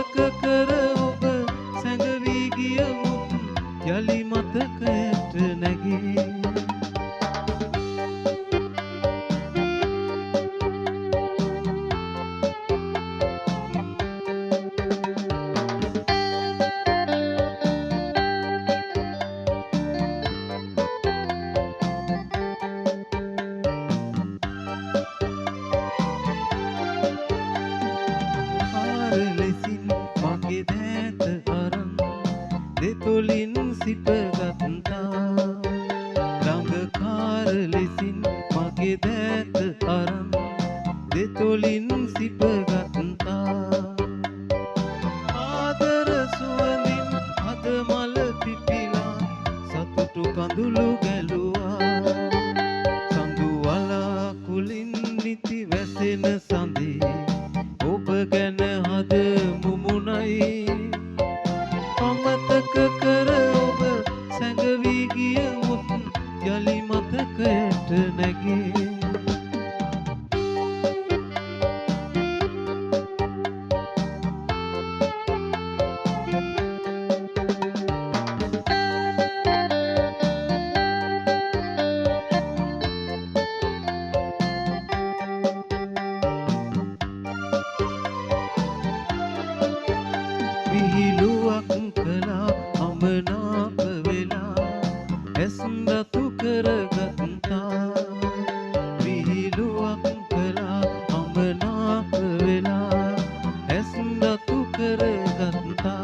අමතක කර ඔබ සැඟවී ගිය මුත් යලි මතකයට නැගේ ලෙසින් මගේ දෑත අරන් දෙතොලින් සිටගත්තා ළඟකාර ලෙසින් මගේ දෑත අරන් දෙතොලින් සිටගත්තා ආදර සුවඳින් අද මල පිපිලා සතුටු කඳුළු ගැලුවා සඳු වලාකුලින් නිති වැසෙන සඳේ ඔබ ගැන හද මුමුණයි අමතක කර ඔබ සැඟවී ගිය මුත් යලි මතකයට නැගේ විහිළුවක් කළා අමනාප වෙලා ඇස් රතු කරගත්තා විහිළුවක් කළා අමනාප වෙලා ඇස් රතු කරගත්තා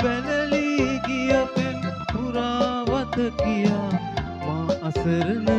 වැළලී ගිය පෙම් පුරාවත කියා මා අසරණ